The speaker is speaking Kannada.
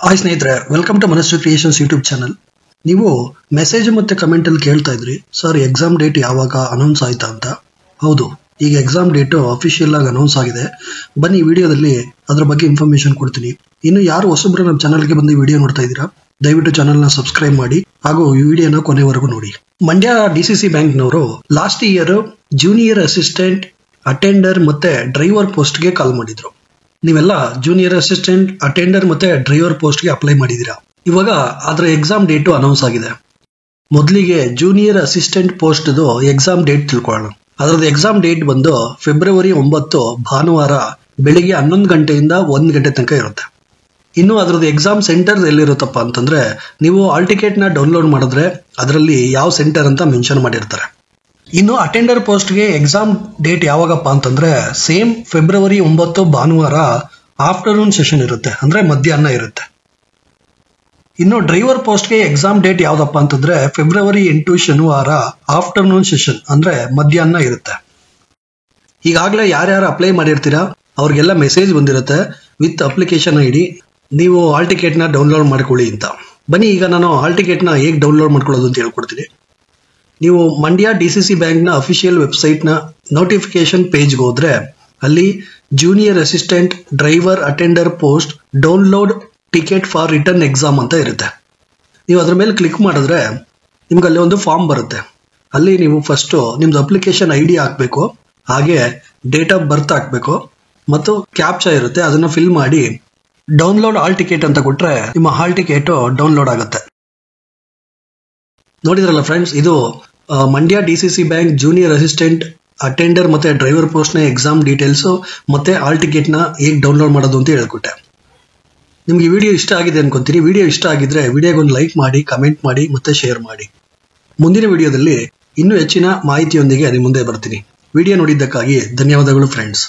ಹಾಯ್ ಸ್ನೇಹಿತರೆ, ವೆಲ್ಕಮ್ ಟು ಮನಸ್ಸು ಕ್ರಿಯೇಷನ್ಸ್ ಯೂಟ್ಯೂಬ್ ಚಾನಲ್. ನೀವು ಮೆಸೇಜ್ ಮತ್ತೆ ಕಮೆಂಟ್ ಅಲ್ಲಿ ಕೇಳ್ತಾ ಇದ್ರಿ, ಸರ್ ಎಕ್ಸಾಮ್ ಡೇಟ್ ಯಾವಾಗ ಅನೌನ್ಸ್ ಆಯ್ತಾ ಅಂತ. ಹೌದು, ಈಗ ಎಕ್ಸಾಮ್ ಡೇಟ್ ಅಫಿಷಿಯಲ್ ಆಗಿ ಅನೌನ್ಸ್ ಆಗಿದೆ. ಬನ್ನಿ ಈ ವಿಡಿಯೋದಲ್ಲಿ ಅದ್ರ ಬಗ್ಗೆ ಇನ್ಫಾರ್ಮೇಶನ್ ಕೊಡ್ತೀನಿ. ಇನ್ನು ಯಾರು ಹೊಸಬ್ರು ನಮ್ಮ ಚಾನಲ್ಗೆ ಬಂದು ವಿಡಿಯೋ ನೋಡ್ತಾ ಇದ್ದೀರಾ, ದಯವಿಟ್ಟು ಚಾನಲ್ನ ಸಬ್ಸ್ಕ್ರೈಬ್ ಮಾಡಿ ಹಾಗೂ ಈ ವಿಡಿಯೋನ ಕೊನೆವರೆಗೂ ನೋಡಿ. ಮಂಡ್ಯ DCC ಬ್ಯಾಂಕ್ನವರು last year junior assistant, attender ಮತ್ತೆ ಡ್ರೈವರ್ ಪೋಸ್ಟ್ಗೆ ಕಾಲ್ ಮಾಡಿದ್ರು. ನೀವೆಲ್ಲ ಜೂನಿಯರ್ ಅಸಿಸ್ಟೆಂಟ್, ಅಟೆಂಡರ್ ಮತ್ತೆ ಡ್ರೈವರ್ ಪೋಸ್ಟ್ಗೆ ಅಪ್ಲೈ ಮಾಡಿದ್ದೀರಾ. ಇವಾಗ ಅದರ ಎಕ್ಸಾಮ್ ಡೇಟು ಅನೌನ್ಸ್ ಆಗಿದೆ. ಮೊದಲಿಗೆ junior assistant post exam date ತಿಳ್ಕೊಳ್ಳೋಣ. ಅದರದ್ದು ಎಕ್ಸಾಮ್ ಡೇಟ್ ಬಂದು ಫೆಬ್ರವರಿ 9 ಭಾನುವಾರ ಬೆಳಿಗ್ಗೆ 11 ಗಂಟೆಯಿಂದ 1 ಗಂಟೆ ತನಕ ಇರುತ್ತೆ. ಇನ್ನು ಅದರದ್ದು ಎಕ್ಸಾಮ್ ಸೆಂಟರ್ ಎಲ್ಲಿರುತ್ತಪ್ಪ ಅಂತಂದ್ರೆ, ನೀವು ಆಲ್ ಟಿಕೆಟ್ ನ ಡೌನ್ಲೋಡ್ ಮಾಡಿದ್ರೆ ಅದರಲ್ಲಿ ಯಾವ ಸೆಂಟರ್ ಅಂತ ಮೆನ್ಷನ್ ಮಾಡಿರ್ತಾರೆ. ಇನ್ನು ಅಟೆಂಡರ್ ಪೋಸ್ಟ್ಗೆ ಎಕ್ಸಾಮ್ ಡೇಟ್ ಯಾವಾಗಪ್ಪ ಅಂತಂದ್ರೆ ಸೇಮ್ ಫೆಬ್ರವರಿ 9 ಭಾನುವಾರ ಆಫ್ಟರ್ನೂನ್ ಸೆಷನ್ ಇರುತ್ತೆ, ಅಂದ್ರೆ ಮಧ್ಯಾಹ್ನ ಇರುತ್ತೆ. ಇನ್ನು ಡ್ರೈವರ್ ಪೋಸ್ಟ್ಗೆ ಎಕ್ಸಾಮ್ ಡೇಟ್ ಯಾವ್ದಪ್ಪ ಅಂತಂದ್ರೆ ಫೆಬ್ರವರಿ 8 ಶನಿವಾರ ಆಫ್ಟರ್ನೂನ್ ಸೆಷನ್, ಅಂದ್ರೆ ಮಧ್ಯಾಹ್ನ ಇರುತ್ತೆ. ಈಗಾಗಲೇ ಯಾರ್ಯಾರು ಅಪ್ಲೈ ಮಾಡಿರ್ತೀರಾ ಅವ್ರಿಗೆಲ್ಲ ಮೆಸೇಜ್ ಬಂದಿರುತ್ತೆ ವಿತ್ ಅಪ್ಲಿಕೇಶನ್ ID, ನೀವು ಹಾಲ್ ಟಿಕೆಟ್ ನ ಡೌನ್ಲೋಡ್ ಮಾಡ್ಕೊಳ್ಳಿ ಅಂತ. ಬನ್ನಿ ಈಗ ನಾನು ಹಾಲ್ ಟಿಕೆಟ್ ನ ಹೇಗೆ ಡೌನ್ಲೋಡ್ ಮಾಡ್ಕೊಳ್ಳೋದು ಅಂತ ಹೇಳ್ಕೊಡ್ತೀನಿ. ನೀವು ಮಂಡ್ಯ DCC ಬ್ಯಾಂಕ್ ನ ಅಫಿಷಿಯಲ್ ವೆಬ್ಸೈಟ್ ನ ನೋಟಿಫಿಕೇಶನ್ ಪೇಜ್ಗೆ ಹೋದ್ರೆ ಅಲ್ಲಿ junior assistant, driver, attender post download ticket for return exam ಅಂತ ಇರುತ್ತೆ. ನೀವು ಅದ್ರ ಮೇಲೆ ಕ್ಲಿಕ್ ಮಾಡಿದ್ರೆ ನಿಮ್ಗೆ ಅಲ್ಲಿ ಒಂದು ಫಾರ್ಮ್ ಬರುತ್ತೆ. ಅಲ್ಲಿ ನೀವು ಫಸ್ಟ್ ನಿಮ್ದು ಅಪ್ಲಿಕೇಶನ್ ID ಹಾಕ್ಬೇಕು, ಹಾಗೆ ಡೇಟ್ ಆಫ್ ಬರ್ತ್ ಹಾಕ್ಬೇಕು ಮತ್ತು ಕ್ಯಾಪ್ಚಾ ಇರುತ್ತೆ, ಅದನ್ನ ಫಿಲ್ ಮಾಡಿ ಡೌನ್ಲೋಡ್ ಹಾಲ್ ಟಿಕೆಟ್ ಅಂತ ಕೊಟ್ರೆ ನಿಮ್ಮ ಹಾಲ್ ಟಿಕೆಟ್ ಡೌನ್ಲೋಡ್ ಆಗುತ್ತೆ. ನೋಡಿದ್ರಲ್ಲ ಫ್ರೆಂಡ್ಸ್, ಇದು Mandya DCC bank junior assistant, attender ಮತ್ತೆ ಡ್ರೈವರ್ ಪೋಸ್ಟ್ ನ ಎಕ್ಸಾಮ್ ಡೀಟೇಲ್ಸ್ ಮತ್ತೆ ಹಾಲ್ ಟಿಕೆಟ್ ನ ಹೇಗೆ ಡೌನ್ಲೋಡ್ ಮಾಡೋದು ಅಂತ ಹೇಳ್ಕೊಟ್ಟೆ. ನಿಮ್ಗೆ ವಿಡಿಯೋ ಇಷ್ಟ ಆಗಿದೆ ಅನ್ಕೊಂತೀನಿ. ವಿಡಿಯೋ ಇಷ್ಟ ಆಗಿದ್ರೆ ವಿಡಿಯೋಗೊಂದು ಲೈಕ್ ಮಾಡಿ, ಕಮೆಂಟ್ ಮಾಡಿ ಮತ್ತೆ ಶೇರ್ ಮಾಡಿ. ಮುಂದಿನ ವಿಡಿಯೋದಲ್ಲಿ ಇನ್ನೂ ಹೆಚ್ಚಿನ ಮಾಹಿತಿಯೊಂದಿಗೆ ನಿಮ್ಮ ಮುಂದೆ ಬರ್ತೀನಿ. ವಿಡಿಯೋ ನೋಡಿದ್ದಕ್ಕಾಗಿ ಧನ್ಯವಾದಗಳು ಫ್ರೆಂಡ್ಸ್.